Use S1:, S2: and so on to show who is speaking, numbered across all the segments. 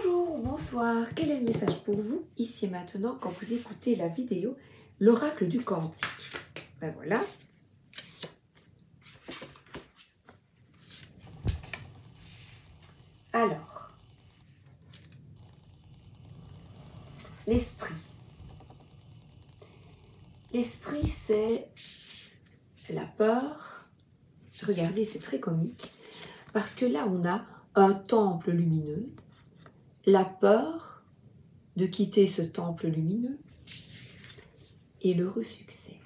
S1: Bonjour, bonsoir, quel est le message pour vous, ici et maintenant, quand vous écoutez la vidéo L'oracle du Cantique? Ben voilà. Alors, l'esprit. L'esprit, c'est la peur. Regardez, c'est très comique, parce que là, on a un temple lumineux, la peur de quitter ce temple lumineux et l'heureux succès.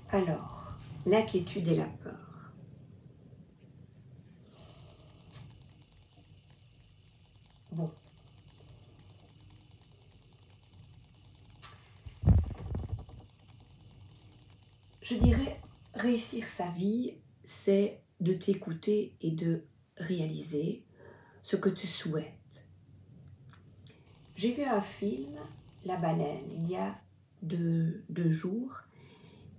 S1: Alors, l'inquiétude et la peur. Bon. Je dirais, réussir sa vie, c'est de t'écouter et de réaliser ce que tu souhaites. J'ai vu un film, La baleine, il y a deux jours,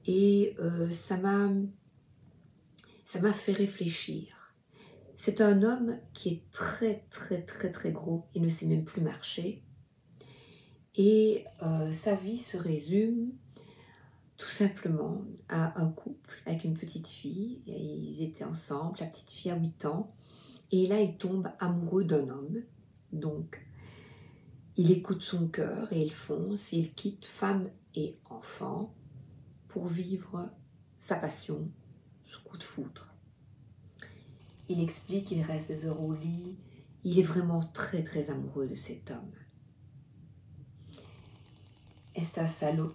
S1: et ça m'a fait réfléchir. C'est un homme qui est très gros, il ne sait même plus marcher, et sa vie se résume tout simplement à un couple avec une petite fille. Et ils étaient ensemble, la petite fille a 8 ans, et là il tombe amoureux d'un homme. Donc il écoute son cœur et il fonce, et il quitte femme et enfant pour vivre sa passion, ce coup de foudre. Il explique qu'il reste des heures au lit, il est vraiment très amoureux de cet homme. Et c'est un salaud,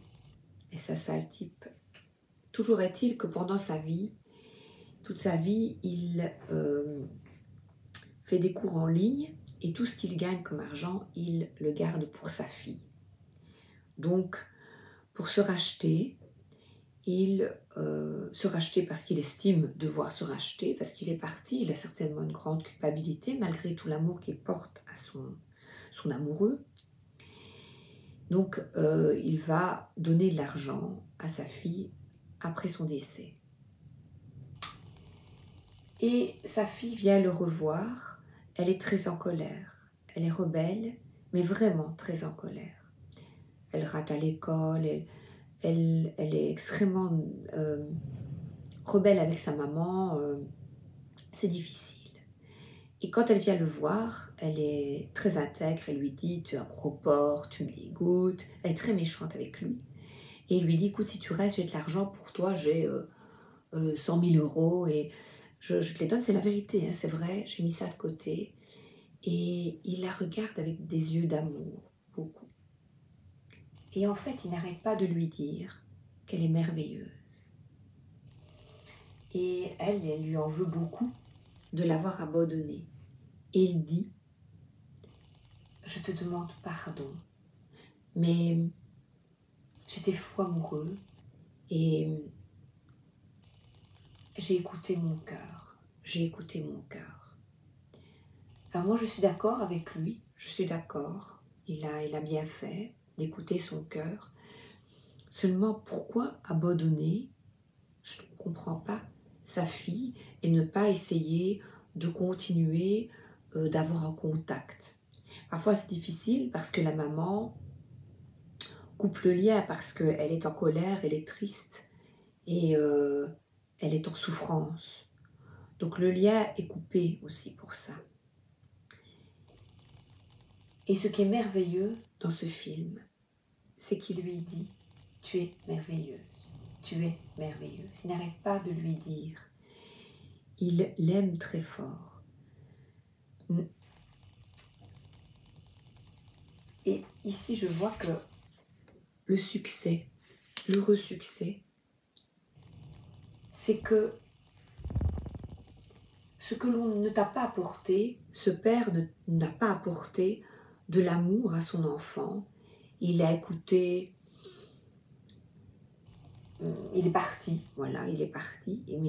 S1: et c'est un sale type. Toujours est-il que pendant sa vie, toute sa vie, il fait des cours en ligne et tout ce qu'il gagne comme argent, il le garde pour sa fille. Donc, pour se racheter, il se racheter parce qu'il estime devoir se racheter, parce qu'il est parti, il a certainement une grande culpabilité malgré tout l'amour qu'il porte à son amoureux. Donc, il va donner de l'argent à sa fille après son décès. Et sa fille vient le revoir, elle est très en colère, elle est rebelle, mais vraiment très en colère. Elle rate à l'école, elle est extrêmement rebelle avec sa maman, c'est difficile. Et quand elle vient le voir, elle est très intègre, elle lui dit « tu es un gros porc, tu me dégoûtes », elle est très méchante avec lui. Et il lui dit « écoute, si tu restes, j'ai de l'argent pour toi, j'ai 100 000 euros et je te les donne, c'est la vérité, hein, c'est vrai, j'ai mis ça de côté. » Et il la regarde avec des yeux d'amour, beaucoup. Et en fait, il n'arrête pas de lui dire qu'elle est merveilleuse. Et elle lui en veut beaucoup de l'avoir abandonné. Et il dit « je te demande pardon, mais j'étais fou amoureux et j'ai écouté mon cœur, j'ai écouté mon cœur. » Alors moi je suis d'accord avec lui, je suis d'accord, il a bien fait d'écouter son cœur. Seulement pourquoi abandonner, je ne comprends pas, sa fille et ne pas essayer de continuer d'avoir un contact. Parfois c'est difficile parce que la maman coupe le lien parce qu'elle est en colère, elle est triste et elle est en souffrance. Donc le lien est coupé aussi pour ça. Et ce qui est merveilleux dans ce film, c'est qu'il lui dit « tu es merveilleuse, tu es merveilleuse ». Il n'arrête pas de lui dire. Il l'aime très fort. Et ici, je vois que le succès, l'heureux succès, c'est que ce que l'on ne t'a pas apporté, ce père n'a pas apporté de l'amour à son enfant. Il a écouté, il est parti, voilà, il est parti. Il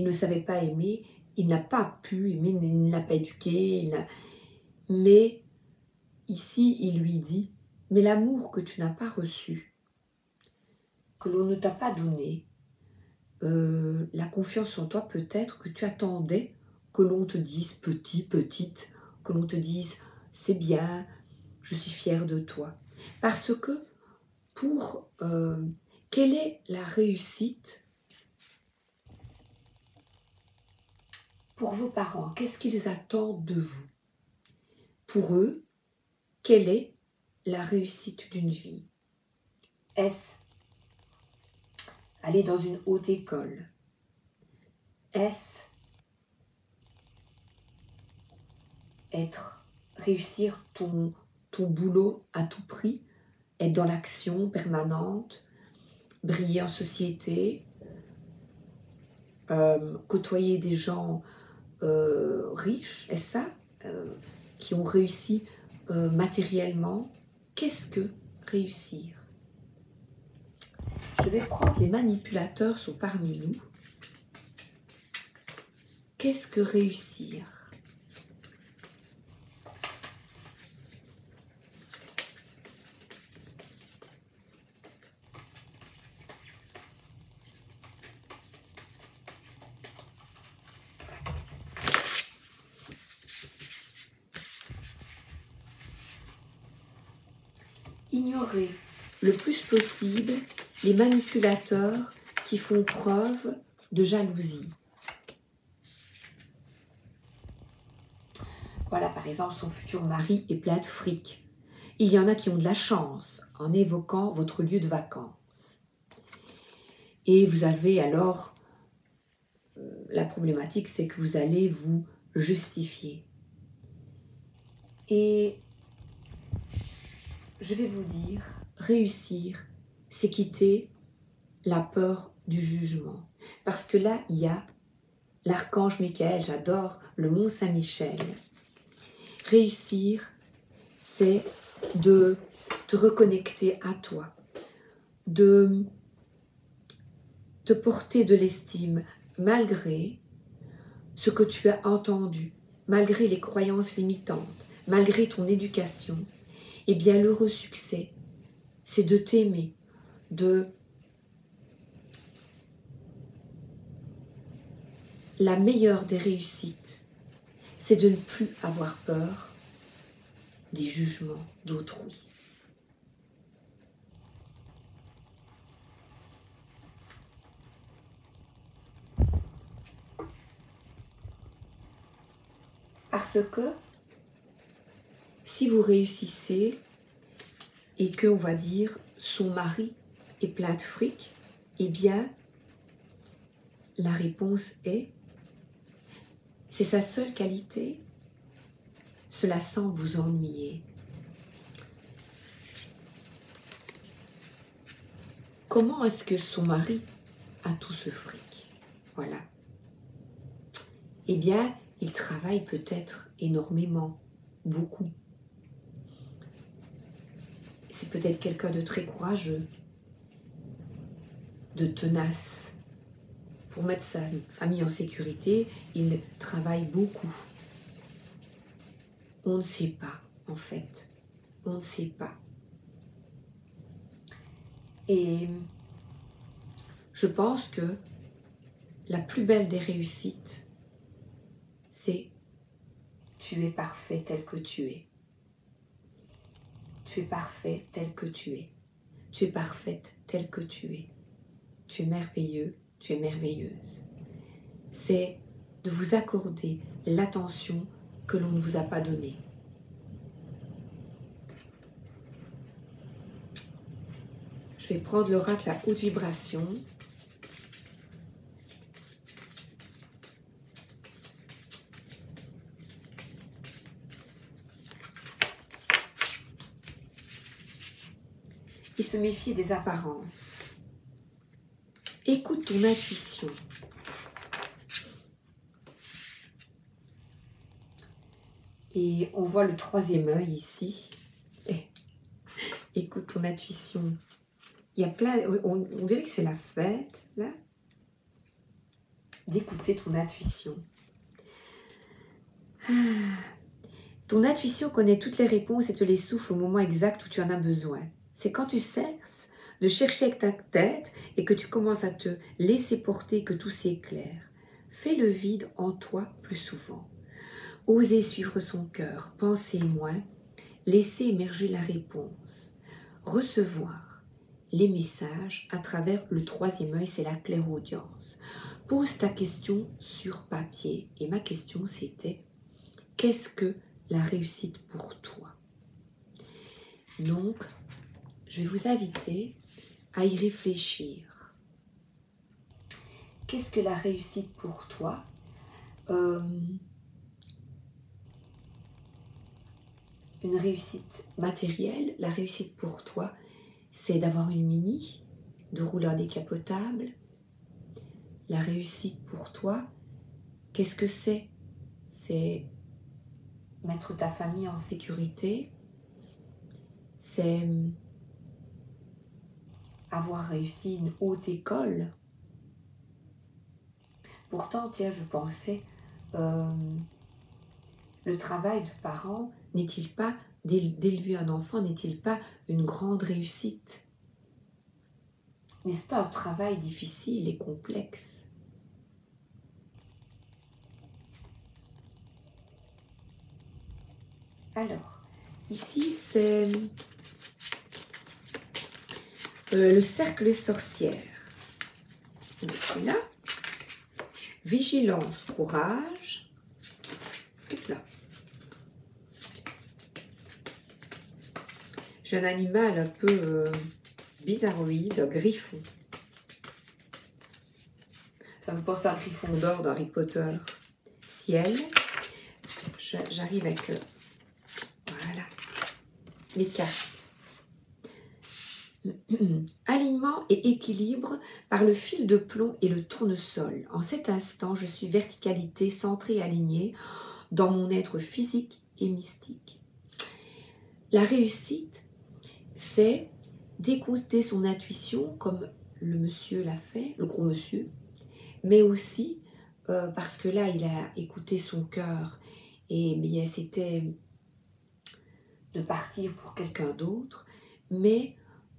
S1: ne savait pas aimer, il n'a pas pu aimer, il ne l'a pas éduqué. Mais ici, il lui dit, mais l'amour que tu n'as pas reçu, que l'on ne t'a pas donné, la confiance en toi peut-être que tu attendais que l'on te dise petit, petite, que l'on te dise « c'est bien, je suis fière de toi ». Parce que quelle est la réussite pour vos parents? Qu'est-ce qu'ils attendent de vous? Pour eux, quelle est la réussite d'une vie? Est-ce aller dans une haute école? Est-ce réussir ton boulot à tout prix, être dans l'action permanente, briller en société, côtoyer des gens riches, est-ce ça, qui ont réussi matériellement? Qu'est-ce que réussir? Je vais prendre, les manipulateurs sont parmi nous. Qu'est-ce que réussir? Ignorer le plus possible les manipulateurs qui font preuve de jalousie. Voilà, par exemple, son futur mari est plein de fric. Il y en a qui ont de la chance en évoquant votre lieu de vacances. Et vous avez alors, la problématique, c'est que vous allez vous justifier. Et je vais vous dire, réussir, c'est quitter la peur du jugement. Parce que là, il y a l'archange Michael, j'adore le mont Saint-Michel. Réussir, c'est de te reconnecter à toi, de te porter de l'estime malgré ce que tu as entendu, malgré les croyances limitantes, malgré ton éducation. Eh bien, l'heureux succès, c'est de t'aimer, la meilleure des réussites, c'est de ne plus avoir peur des jugements d'autrui. Parce que si vous réussissez et que, on va dire, son mari est plein de fric, eh bien, la réponse est, c'est sa seule qualité, cela semble vous ennuyer. Comment est-ce que son mari a tout ce fric? Voilà. Eh bien, il travaille peut-être énormément, beaucoup. C'est peut-être quelqu'un de très courageux, de tenace. Pour mettre sa famille en sécurité, il travaille beaucoup. On ne sait pas, en fait. On ne sait pas. Et je pense que la plus belle des réussites, c'est tu es parfait tel que tu es. Tu es parfait tel que tu es. Tu es parfaite tel que tu es. Tu es merveilleux, tu es merveilleuse. C'est de vous accorder l'attention que l'on ne vous a pas donnée. Je vais prendre l'oracle à haute vibration. Et se méfier des apparences. Écoute ton intuition. Et on voit le troisième œil ici. Écoute ton intuition. Il y a plein, on dirait que c'est la fête, là, d'écouter ton intuition. Ton intuition connaît toutes les réponses et te les souffle au moment exact où tu en as besoin. C'est quand tu cesses de chercher avec ta tête et que tu commences à te laisser porter que tout s'éclaire. Fais le vide en toi plus souvent. Oser suivre son cœur, penser moins, laisser émerger la réponse, recevoir les messages à travers le troisième œil, c'est la clairaudience. Pose ta question sur papier. Et ma question c'était, qu'est-ce que la réussite pour toi? Donc, je vais vous inviter à y réfléchir. Qu'est-ce que la réussite pour toi? Une réussite matérielle, la réussite pour toi, c'est d'avoir une Mini, de rouler en décapotable. La réussite pour toi, qu'est-ce que c'est? C'est mettre ta famille en sécurité, c'est avoir réussi une haute école. Pourtant, tiens, je pensais, le travail de parent, n'est-il pas, d'élever un enfant, n'est-il pas une grande réussite? N'est-ce pas un travail difficile et complexe? Alors, ici, c'est le cercle des sorcières. Donc là, vigilance, courage. Hop là. J'ai un animal un peu bizarroïde, un griffon. Ça me fait penser à un griffon d'or d'Harry Potter. Ciel. J'arrive avec voilà, les cartes. Alignement et équilibre par le fil de plomb et le tournesol. En cet instant, je suis verticalité, centrée et alignée dans mon être physique et mystique. La réussite, c'est d'écouter son intuition comme le monsieur l'a fait, le gros monsieur, mais aussi parce que là, il a écouté son cœur et bien, c'était de partir pour quelqu'un d'autre, mais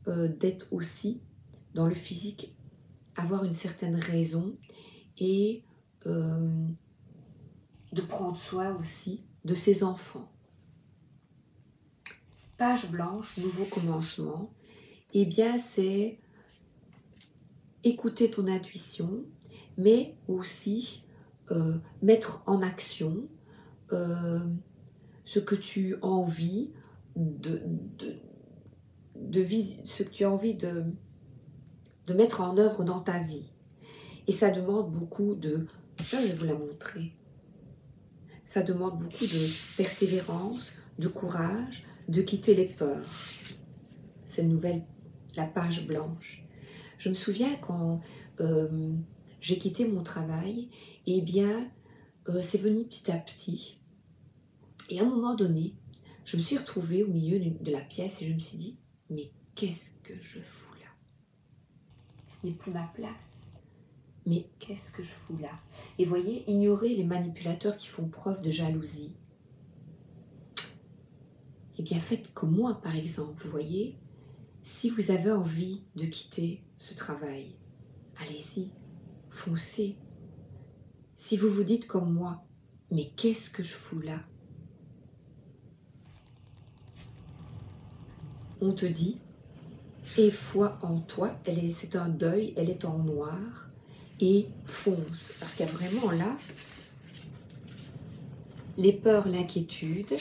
S1: d'être aussi dans le physique, avoir une certaine raison et de prendre soin aussi de ses enfants. Page blanche, nouveau commencement, eh bien c'est écouter ton intuition, mais aussi mettre en action ce que tu as envie ce que tu as envie de mettre en œuvre dans ta vie. Et ça demande beaucoup de... Je vais vous la montrer. Ça demande beaucoup de persévérance, de courage, de quitter les peurs. Cette nouvelle, la page blanche. Je me souviens quand j'ai quitté mon travail, eh bien, c'est venu petit à petit. Et à un moment donné, je me suis retrouvée au milieu de la pièce et je me suis dit, mais qu'est-ce que je fous là? Ce n'est plus ma place. Mais qu'est-ce que je fous là? Et voyez, ignorez les manipulateurs qui font preuve de jalousie. Eh bien, faites comme moi, par exemple, voyez. Si vous avez envie de quitter ce travail, allez-y, foncez. Si vous vous dites comme moi, mais qu'est-ce que je fous là? On te dit, aie foi en toi, c'est un deuil, elle est en noir, et fonce. Parce qu'il y a vraiment là les peurs, l'inquiétude,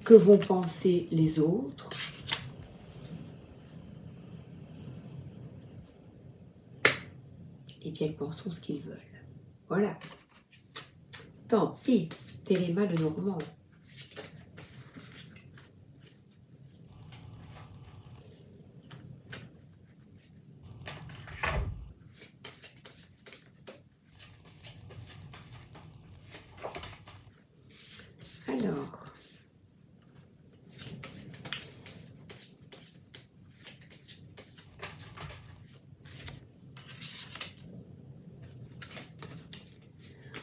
S1: que vont penser les autres, et bien elles penseront ce qu'ils veulent. Voilà. Tant pis, Téléma le Normand. Alors,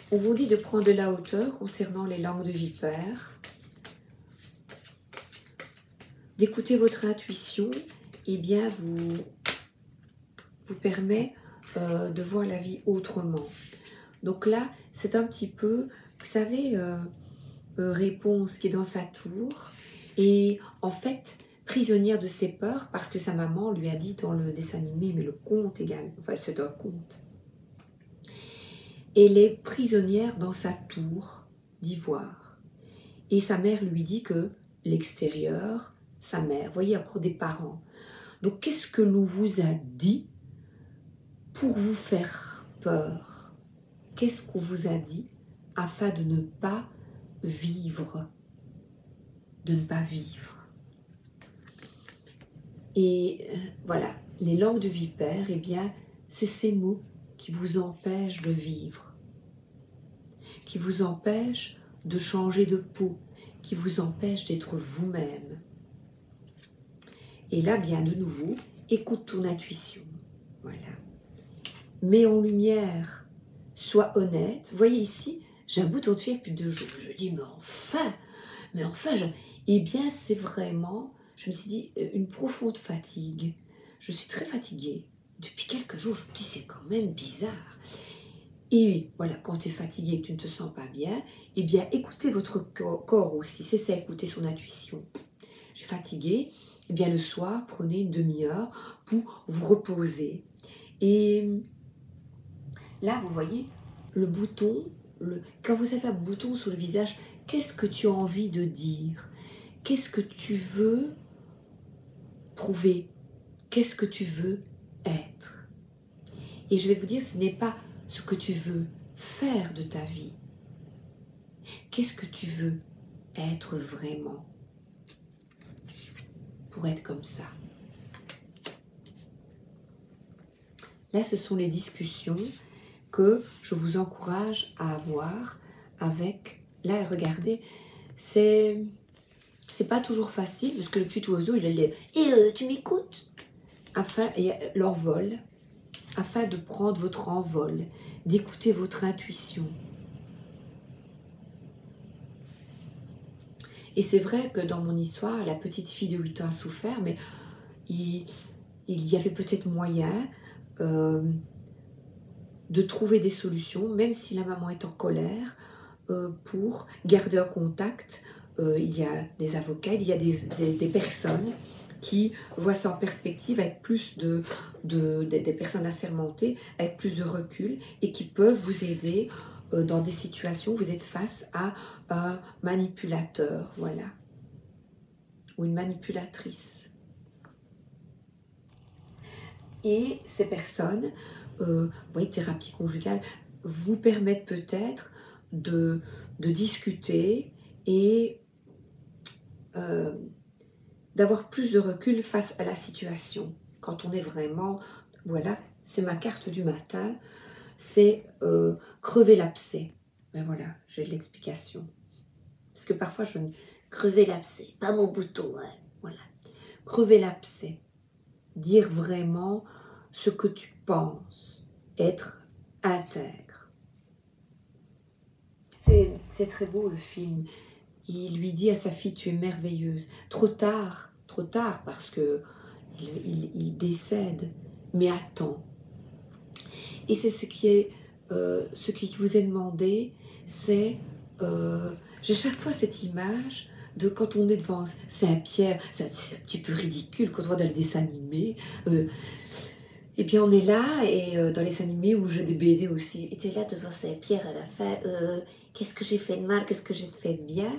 S1: on vous dit de prendre de la hauteur concernant les langues de vipère, d'écouter votre intuition, et bien vous permet de voir la vie autrement. Donc là, c'est un petit peu, vous savez, Réponse qui est dans sa tour et en fait prisonnière de ses peurs parce que sa maman lui a dit dans le dessin animé, mais le conte également, enfin c'est un conte. Elle est prisonnière dans sa tour d'ivoire. Et sa mère lui dit que l'extérieur, sa mère, voyez encore des parents. Donc qu'est-ce que l'on vous a dit pour vous faire peur? Qu'est-ce qu'on vous a dit afin de ne pas vivre? De ne pas vivre. Et voilà, les langues de vipère, eh bien, c'est ces mots qui vous empêchent de vivre, qui vous empêchent de changer de peau, qui vous empêchent d'être vous-même. Et là, bien de nouveau, écoute ton intuition. Voilà. Mets en lumière, sois honnête. Vous voyez ici, j'ai un bouton de fièvre depuis 2 jours. Je dis, mais enfin, eh bien, c'est vraiment, je me suis dit, une profonde fatigue. Je suis très fatiguée. Depuis quelques jours, je me dis, c'est quand même bizarre. Et voilà, quand tu es fatigué et que tu ne te sens pas bien, eh bien, écoutez votre corps aussi. C'est ça, écouter son intuition. Je suis fatiguée, eh bien, le soir, prenez une demi-heure pour vous reposer. Et là, vous voyez, le bouton, quand vous avez un bouton sur le visage, qu'est-ce que tu as envie de dire? Qu'est-ce que tu veux prouver? Qu'est-ce que tu veux être? Et je vais vous dire, ce n'est pas ce que tu veux faire de ta vie. Qu'est-ce que tu veux être vraiment pour être comme ça? Là, ce sont les discussions que je vous encourage à avoir avec... Là, regardez, c'est pas toujours facile parce que le petit oiseau, il est... Et tu m'écoutes? Afin, l'envol, afin de prendre votre envol, d'écouter votre intuition. Et c'est vrai que dans mon histoire, la petite fille de 8 ans a souffert, mais il y avait peut-être moyen de trouver des solutions, même si la maman est en colère, pour garder un contact. Il y a des avocats, il y a des personnes qui voient ça en perspective avec plus des personnes assermentées, avec plus de recul et qui peuvent vous aider dans des situations où vous êtes face à un manipulateur, voilà, ou une manipulatrice. Et ces personnes, vous voyez, thérapie conjugale, vous permettent peut-être de discuter et d'avoir plus de recul face à la situation. Quand on est vraiment, voilà, c'est ma carte du matin, c'est crever l'abcès. Ben voilà, j'ai l'explication. Parce que parfois je crever l'abcès, pas mon bouton, hein, voilà. Crever l'abcès, dire vraiment ce que tu penses, être intègre. C'est très beau le film. Il lui dit à sa fille, tu es merveilleuse. Trop tard parce que il décède, mais à temps. Et c'est ce qui vous est demandé, c'est, j'ai chaque fois cette image de quand on est devant Saint-Pierre, c'est un petit peu ridicule quand on voit dans le dessin animé, et bien on est là, et dans les dessins animés où j'ai des BD aussi, et tu es là devant Saint-Pierre à la fin, qu'est-ce que j'ai fait de mal, qu'est-ce que j'ai fait de bien?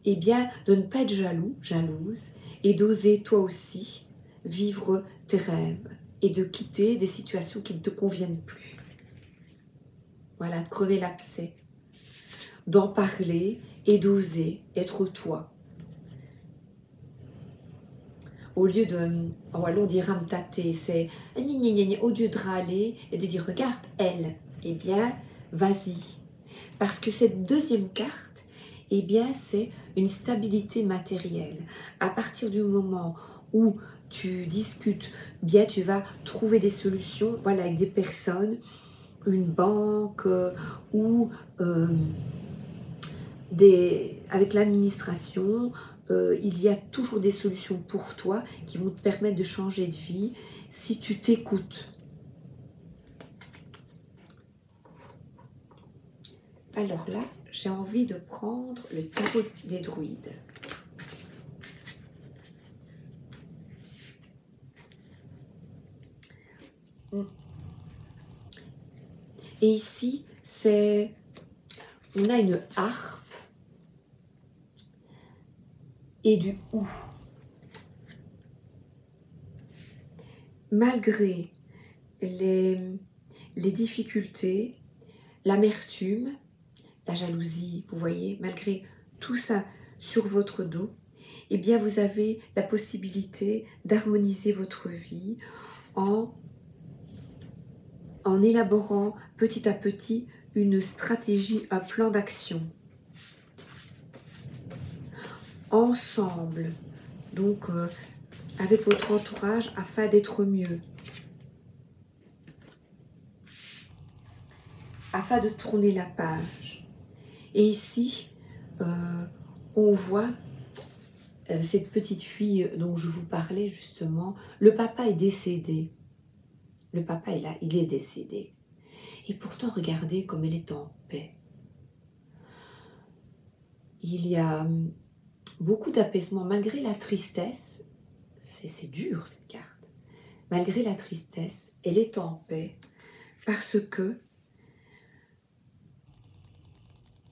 S1: Eh bien, de ne pas être jalouse, et d'oser toi aussi vivre tes rêves, et de quitter des situations qui ne te conviennent plus. Voilà, de crever l'abcès, d'en parler et d'oser être toi. Au lieu de, en wallon on dit ramtater, c'est au lieu de râler et de dire regarde elle, eh bien vas-y. Parce que cette deuxième carte, eh bien c'est une stabilité matérielle. À partir du moment où tu discutes, bien tu vas trouver des solutions, voilà, avec des personnes, une banque ou avec l'administration, il y a toujours des solutions pour toi qui vont te permettre de changer de vie si tu t'écoutes. Alors là, j'ai envie de prendre le tarot des druides. Et ici, on a une harpe et du oud. Malgré les difficultés, l'amertume, la jalousie, vous voyez, malgré tout ça sur votre dos, eh bien vous avez la possibilité d'harmoniser votre vie en élaborant petit à petit une stratégie, un plan d'action. Ensemble, donc avec votre entourage afin d'être mieux. Afin de tourner la page. Et ici, on voit cette petite fille dont je vous parlais justement. Le papa est décédé. Le papa est là, il est décédé. Et pourtant, regardez comme elle est en paix. Il y a beaucoup d'apaisement malgré la tristesse. C'est dur cette carte. Malgré la tristesse, elle est en paix parce que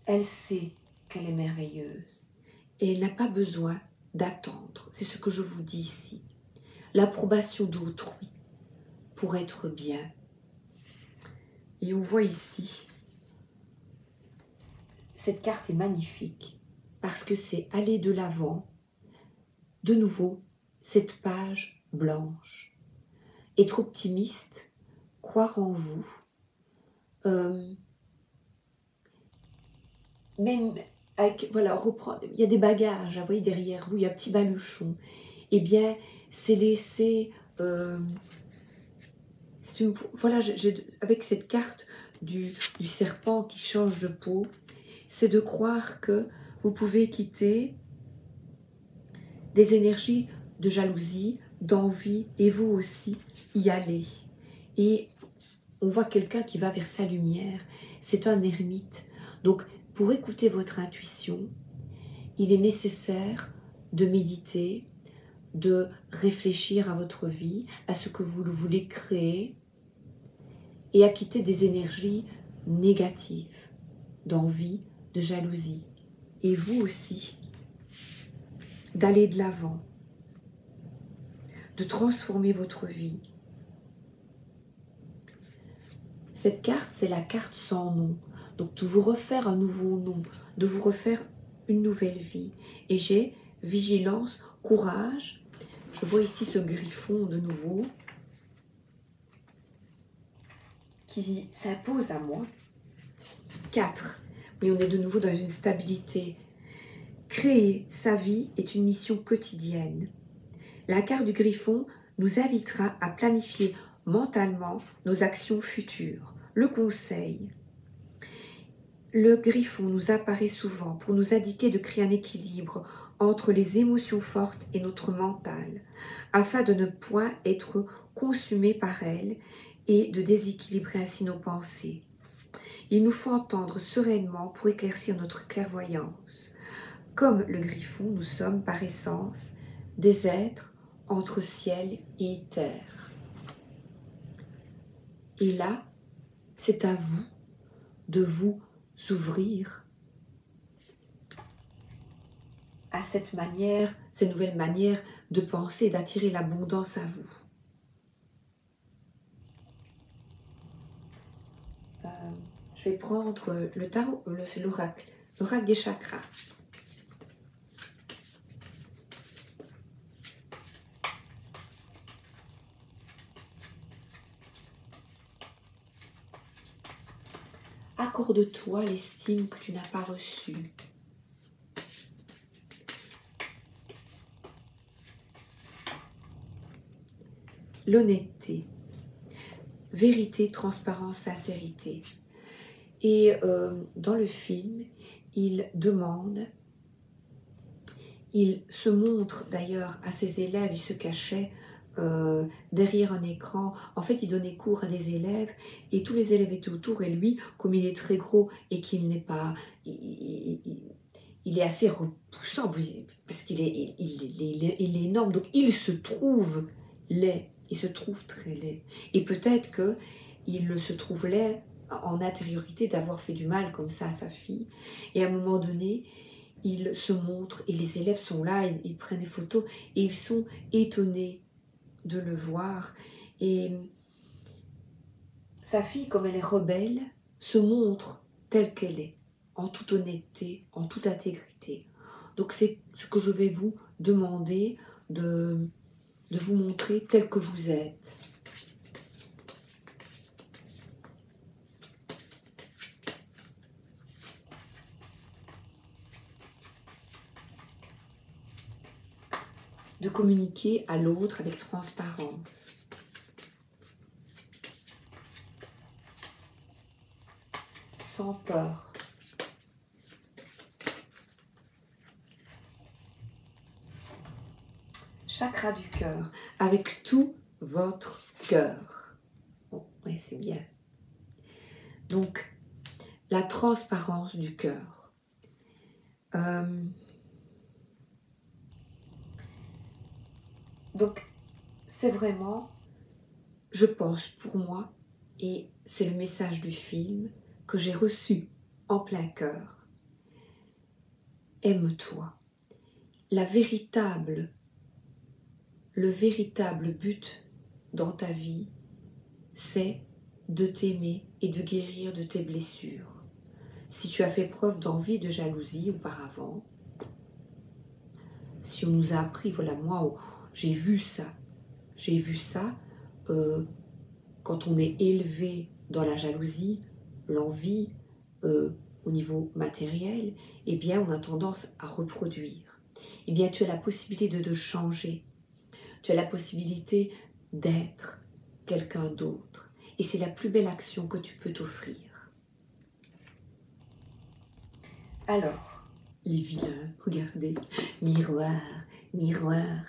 S1: elle sait qu'elle est merveilleuse et elle n'a pas besoin d'attendre. C'est ce que je vous dis ici. L'approbation d'autrui pour être bien. Et on voit ici, cette carte est magnifique parce que c'est aller de l'avant. De nouveau, cette page blanche. Être optimiste, croire en vous. Même avec, voilà, reprendre, il y a des bagages, vous voyez, derrière vous, il y a un petit baluchon. Eh bien, c'est laisser... voilà, avec cette carte du serpent qui change de peau, c'est de croire que vous pouvez quitter des énergies de jalousie, d'envie, et vous aussi y aller. Et on voit quelqu'un qui va vers sa lumière, c'est un ermite. Donc, pour écouter votre intuition, il est nécessaire de méditer, de réfléchir à votre vie, à ce que vous voulez créer, et à quitter des énergies négatives, d'envie, de jalousie. Et vous aussi, d'aller de l'avant, de transformer votre vie. Cette carte, c'est la carte sans nom. Donc, de vous refaire un nouveau nom, de vous refaire une nouvelle vie. Et j'ai vigilance, courage. Je vois ici ce griffon de nouveau qui s'impose à moi. 4. Oui, on est de nouveau dans une stabilité. Créer sa vie est une mission quotidienne. La carte du griffon nous invitera à planifier mentalement nos actions futures. Le conseil. Le griffon nous apparaît souvent pour nous indiquer de créer un équilibre entre les émotions fortes et notre mental, afin de ne point être consumé par elles et de déséquilibrer ainsi nos pensées. Il nous faut entendre sereinement pour éclaircir notre clairvoyance. Comme le griffon, nous sommes par essence des êtres entre ciel et terre. Et là, c'est à vous de vous ouvrir à cette nouvelle manière de penser, d'attirer l'abondance à vous. Je vais prendre le tarot, c'est l'oracle des chakras. Accorde-toi l'estime que tu n'as pas reçue. L'honnêteté, vérité, transparence, sincérité. Et dans le film, il se montre d'ailleurs à ses élèves, il se cachait derrière un écran. En fait, il donnait cours à des élèves et tous les élèves étaient autour et lui, comme il est très gros et qu'il n'est pas... il est assez repoussant parce qu'il est, il est énorme, donc il se trouve laid, il se trouve très laid. Et peut-être qu'il se trouve laid en intériorité d'avoir fait du mal comme ça à sa fille. Et à un moment donné, il se montre et les élèves sont là, ils prennent des photos et ils sont étonnés de le voir. Et sa fille, comme elle est rebelle, se montre telle qu'elle est, en toute honnêteté, en toute intégrité. Donc c'est ce que je vais vous demander de vous montrer tel que vous êtes. De communiquer à l'autre avec transparence. Sans peur. Chakra du cœur, avec tout votre cœur. Bon, oui, c'est bien. Donc, la transparence du cœur. Donc, c'est vraiment, je pense, pour moi, et c'est le message du film que j'ai reçu en plein cœur. Aime-toi. Le véritable but dans ta vie, c'est de t'aimer et de guérir de tes blessures. Si tu as fait preuve d'envie, de jalousie auparavant, si on nous a appris, voilà, moi, j'ai vu ça quand on est élevé dans la jalousie, l'envie, au niveau matériel, eh bien, on a tendance à reproduire. Eh bien, tu as la possibilité de changer. Tu as la possibilité d'être quelqu'un d'autre. Et c'est la plus belle action que tu peux t'offrir. Alors, les vilains, regardez, miroir, miroir.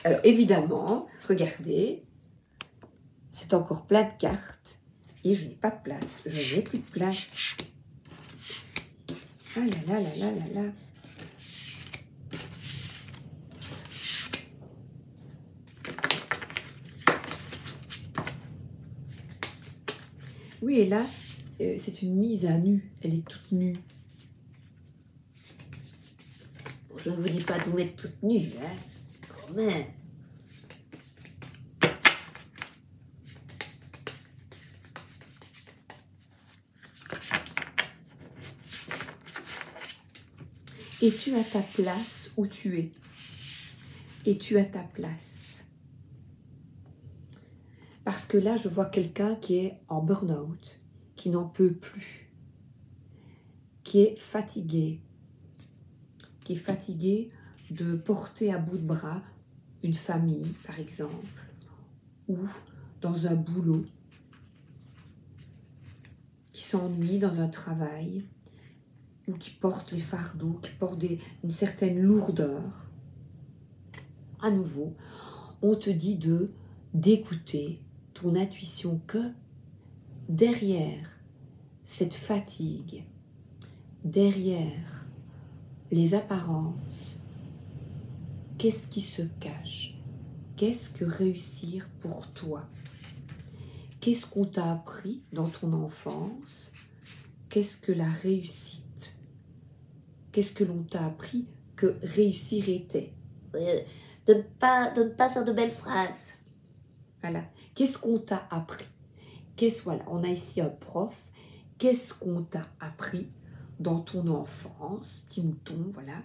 S1: Alors évidemment, regardez, c'est encore plein de cartes et je n'ai pas de place, je n'ai plus de place. Ah là là là là là là. Oui, et là, c'est une mise à nu, elle est toute nue. Bon, je ne vous dis pas de vous mettre toute nue, hein, quand même. Es-tu à ta place où tu es? Es-tu à ta place? Parce que là, je vois quelqu'un qui est en burn-out, qui n'en peut plus, qui est fatigué de porter à bout de bras une famille, par exemple, ou dans un boulot, qui s'ennuie dans un travail, ou qui porte les fardeaux, qui porte une certaine lourdeur. À nouveau, on te dit d'écouter ton intuition, que derrière cette fatigue, derrière les apparences, qu'est-ce qui se cache? Qu'est-ce que réussir pour toi? Qu'est-ce qu'on t'a appris dans ton enfance? Qu'est-ce que la réussite? Qu'est-ce que l'on t'a appris que réussir était? De ne pas faire de belles phrases. Voilà. Qu'est-ce qu'on t'a appris? Voilà, on a ici un prof. Qu'est-ce qu'on t'a appris dans ton enfance? Petit mouton, voilà.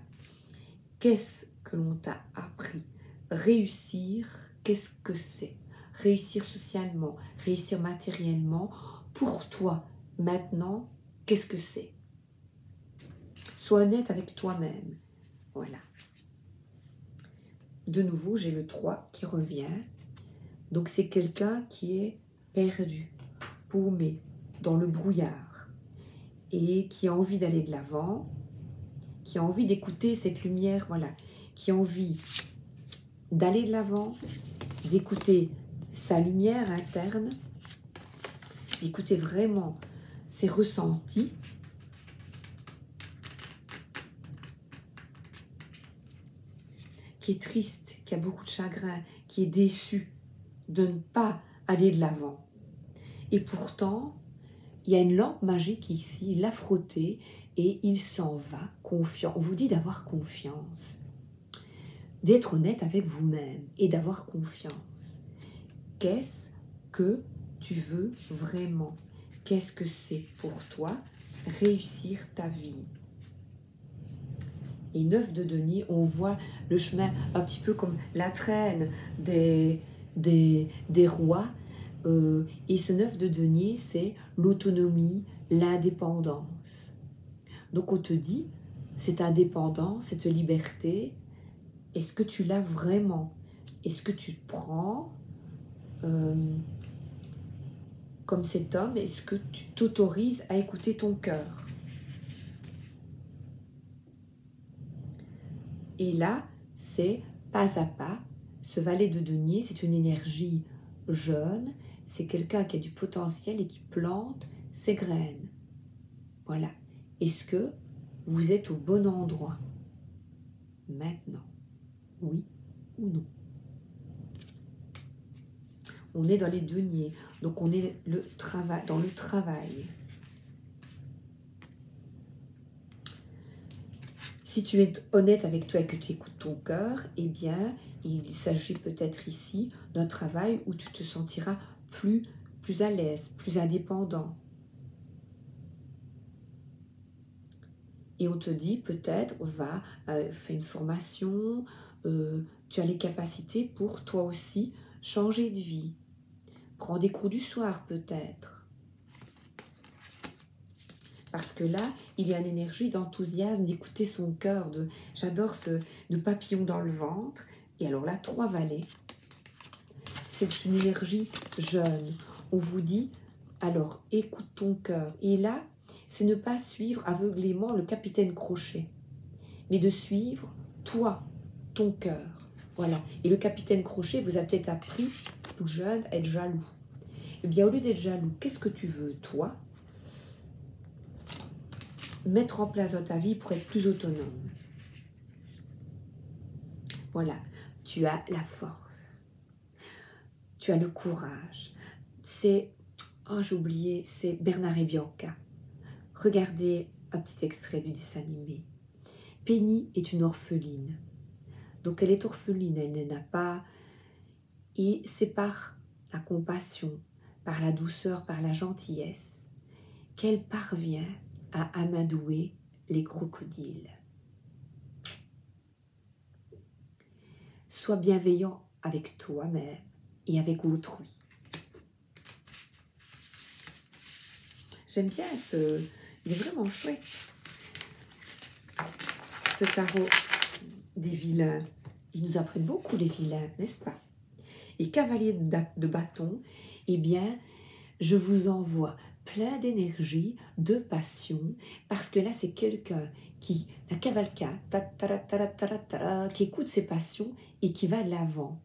S1: Qu'est-ce que l'on t'a appris? Réussir, qu'est-ce que c'est? Réussir socialement, réussir matériellement. Pour toi, maintenant, qu'est-ce que c'est? Sois honnête avec toi-même. Voilà. De nouveau, j'ai le 3 qui revient. Donc, c'est quelqu'un qui est perdu, paumé, dans le brouillard et qui a envie d'aller de l'avant, qui a envie d'écouter cette lumière, voilà, qui a envie d'aller de l'avant, d'écouter sa lumière interne, d'écouter vraiment ses ressentis, qui est triste, qui a beaucoup de chagrin, qui est déçu de ne pas aller de l'avant. Et pourtant, il y a une lampe magique ici, il l'a frottée et il s'en va confiant. On vous dit d'avoir confiance, d'être honnête avec vous-même et d'avoir confiance. Qu'est-ce que tu veux vraiment? Qu'est-ce que c'est pour toi réussir ta vie? Et 9 de denier, on voit le chemin un petit peu comme la traîne des rois. Et ce 9 de denier, c'est l'autonomie, l'indépendance. Donc on te dit, cette indépendance, cette liberté, est-ce que tu l'as vraiment? Est-ce que tu te prends comme cet homme? Est-ce que tu t'autorises à écouter ton cœur? Et là, c'est pas à pas. Ce valet de denier, c'est une énergie jeune. C'est quelqu'un qui a du potentiel et qui plante ses graines. Voilà. Est-ce que vous êtes au bon endroit maintenant? Oui ou non? On est dans les deniers, donc on est dans le travail. Si tu es honnête avec toi et que tu écoutes ton cœur, eh bien, il s'agit peut-être ici d'un travail où tu te sentiras plus à l'aise, plus indépendant. Et on te dit peut-être, va, fais une formation, tu as les capacités pour toi aussi changer de vie. Prends des cours du soir peut-être. Parce que là, il y a une énergie d'enthousiasme, d'écouter son cœur. J'adore de papillon dans le ventre. Et alors là, 3 valets. C'est une énergie jeune. On vous dit, alors écoute ton cœur. Et là, c'est ne pas suivre aveuglément le capitaine Crochet, mais de suivre toi, ton cœur. Voilà. Et le capitaine Crochet vous a peut-être appris, tout jeune, à être jaloux. Eh bien, au lieu d'être jaloux, qu'est-ce que tu veux, toi, mettre en place dans ta vie pour être plus autonome? Voilà. Tu as la force. Tu as le courage. C'est, oh j'ai oublié, c'est Bernard et Bianca. Regardez un petit extrait du dessin animé. Penny est une orpheline. Donc elle est orpheline, elle n'en a pas. Et c'est par la compassion, par la douceur, par la gentillesse, qu'elle parvient à amadouer les crocodiles. Sois bienveillant avec toi-même et avec autrui. J'aime bien il est vraiment chouette, ce tarot des vilains. Ils nous apprennent beaucoup les vilains, n'est-ce pas? Et cavalier de bâton, eh bien, je vous envoie plein d'énergie, de passion, parce que là, c'est quelqu'un qui, la cavalcade, qui écoute ses passions et qui va de l'avant,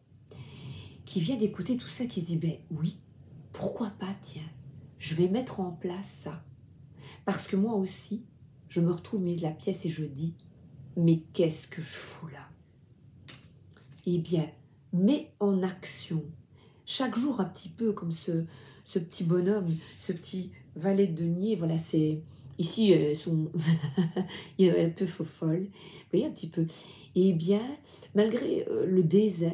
S1: qui vient d'écouter tout ça, qui se dit, ben oui, pourquoi pas, tiens, je vais mettre en place ça. Parce que moi aussi, je me retrouve au milieu de la pièce et je dis, mais qu'est-ce que je fous là? Eh bien, mets en action, chaque jour un petit peu comme ce petit bonhomme, ce petit valet de denier, voilà, c'est... Ici, elles sont un peu faux-folles, vous voyez un petit peu. Eh bien, malgré le désert,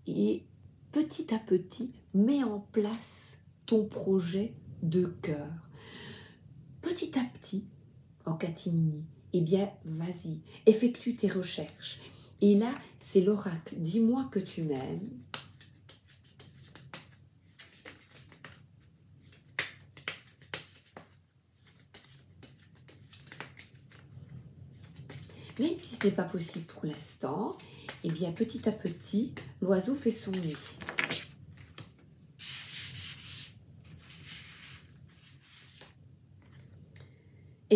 S1: et petit à petit, mets en place ton projet de cœur. Petit à petit, en catimini, eh bien, vas-y, effectue tes recherches. Et là, c'est l'oracle. Dis-moi que tu m'aimes. Même si ce n'est pas possible pour l'instant, eh bien, petit à petit, l'oiseau fait son nid.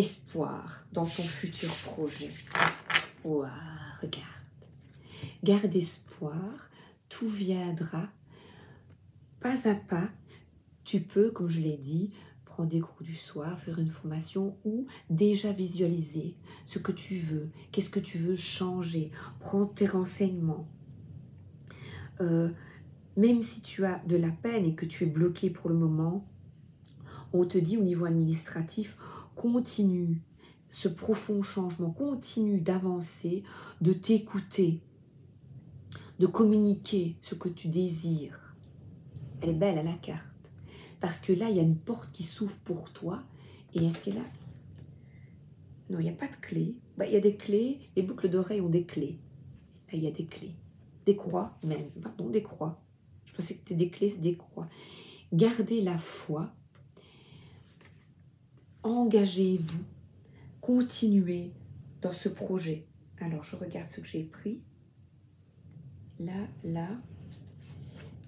S1: espoir dans ton futur projet. Ouah, regarde. Garde espoir, tout viendra pas à pas. Tu peux, comme je l'ai dit, prendre des cours du soir, faire une formation ou déjà visualiser ce que tu veux, qu'est-ce que tu veux changer, prendre tes renseignements. Même si tu as de la peine et que tu es bloqué pour le moment, on te dit au niveau administratif, continue ce profond changement, continue d'avancer, de t'écouter, de communiquer ce que tu désires. Elle est belle à la carte. Parce que là, il y a une porte qui s'ouvre pour toi. Et est-ce qu'elle a... Non, il n'y a pas de clé. Il y a des clés. Les boucles d'oreilles ont des clés. Là, il y a des clés. Des croix même. Pardon, des croix. Je pensais que c'était des clés, c'est des croix. Gardez la foi. Engagez-vous. Continuez dans ce projet. Alors, je regarde ce que j'ai pris. Là.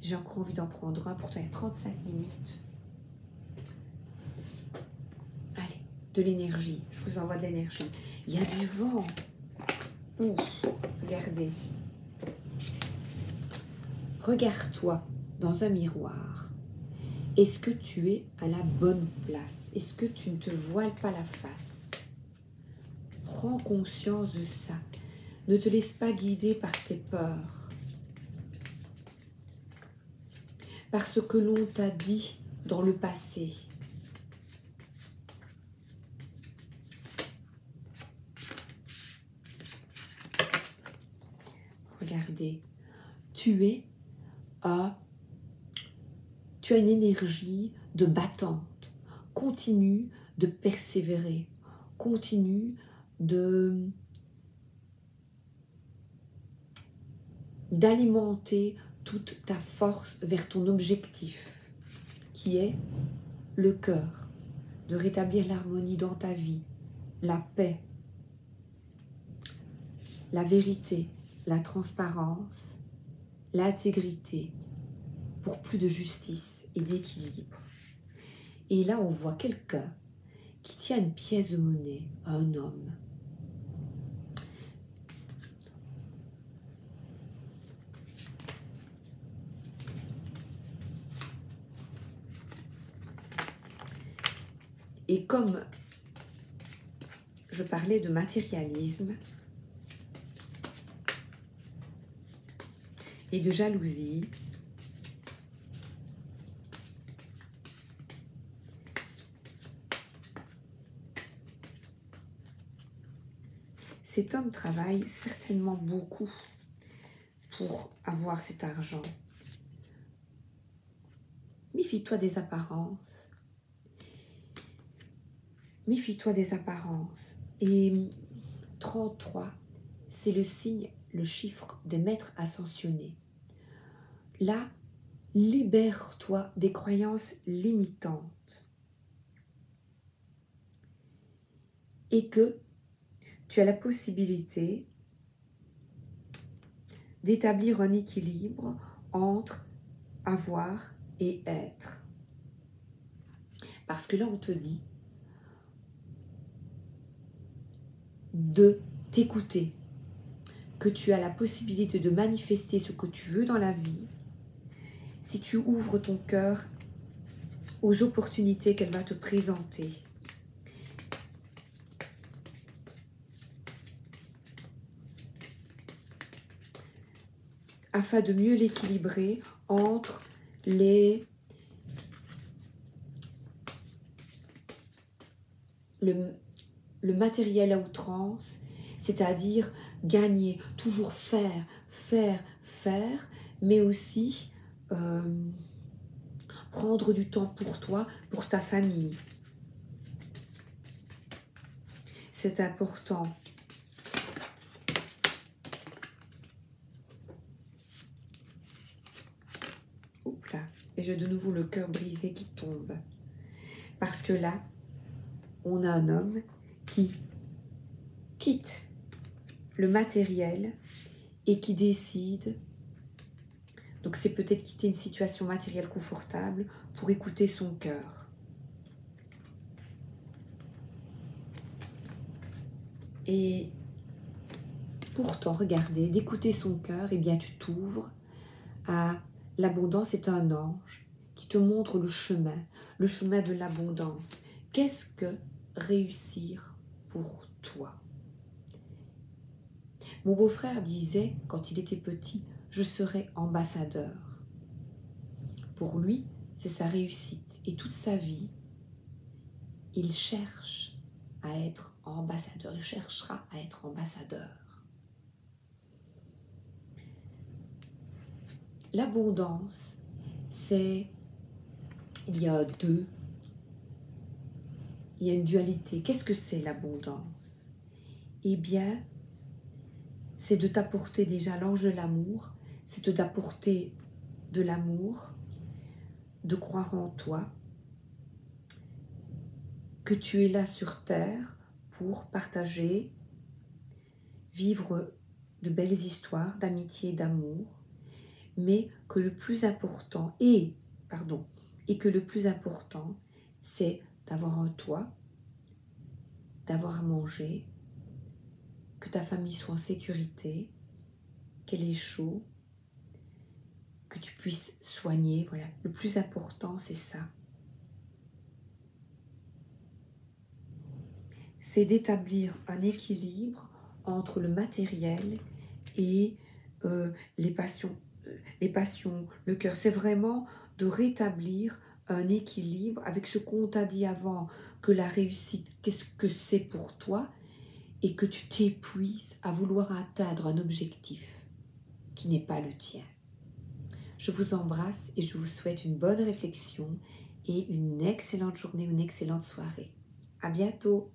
S1: J'ai encore envie d'en prendre un. Pourtant, il y a 35 minutes. Allez, de l'énergie. Je vous envoie de l'énergie. Il y a du vent. Ouf, regardez. Regarde-toi dans un miroir. Est-ce que tu es à la bonne place? Est-ce que tu ne te voiles pas la face? Prends conscience de ça. Ne te laisse pas guider par tes peurs. Par ce que l'on t'a dit dans le passé. Regardez, tu as une énergie de battante. Continue de persévérer. Continue d'alimenter toute ta force vers ton objectif, qui est le cœur, de rétablir l'harmonie dans ta vie, la paix, la vérité, la transparence, l'intégrité, pour plus de justice et d'équilibre. Et là, on voit quelqu'un qui tient une pièce de monnaie à un homme. Et comme je parlais de matérialisme et de jalousie, cet homme travaille certainement beaucoup pour avoir cet argent. Méfie-toi des apparences. Méfie-toi des apparences. Et 33, c'est le signe, le chiffre des maîtres ascensionnés. Là, libère-toi des croyances limitantes. Et que tu as la possibilité d'établir un équilibre entre avoir et être. Parce que là, on te dit de t'écouter, que tu as la possibilité de manifester ce que tu veux dans la vie si tu ouvres ton cœur aux opportunités qu'elle va te présenter. Afin de mieux l'équilibrer entre le matériel à outrance, c'est-à-dire gagner, toujours faire, mais aussi prendre du temps pour toi, pour ta famille. C'est important. Oups là, et j'ai de nouveau le cœur brisé qui tombe. Parce que là, on a un homme qui quitte le matériel et qui décide, donc c'est peut-être quitter une situation matérielle confortable pour écouter son cœur. Et pourtant, regardez, d'écouter son cœur, eh bien tu t'ouvres à l'abondance. C'est un ange qui te montre le chemin de l'abondance. Qu'est-ce que réussir pour toi? Mon beau-frère disait, quand il était petit, je serai ambassadeur. Pour lui, c'est sa réussite. Et toute sa vie, il cherche à être ambassadeur. Il cherchera à être ambassadeur. L'abondance, il y a une dualité. Qu'est-ce que c'est l'abondance? Eh bien, c'est de t'apporter déjà l'ange de l'amour, c'est de t'apporter de l'amour, de croire en toi, que tu es là sur terre pour partager, vivre de belles histoires d'amitié, d'amour, mais que le plus important c'est d'avoir un toit, d'avoir à manger, que ta famille soit en sécurité, qu'elle ait chaud, que tu puisses soigner. Voilà, le plus important, c'est ça. C'est d'établir un équilibre entre le matériel et les passions, le cœur. C'est vraiment de rétablir un équilibre avec ce qu'on t'a dit avant, que la réussite, qu'est-ce que c'est pour toi, et que tu t'épuises à vouloir atteindre un objectif qui n'est pas le tien. Je vous embrasse et je vous souhaite une bonne réflexion et une excellente journée, une excellente soirée. À bientôt!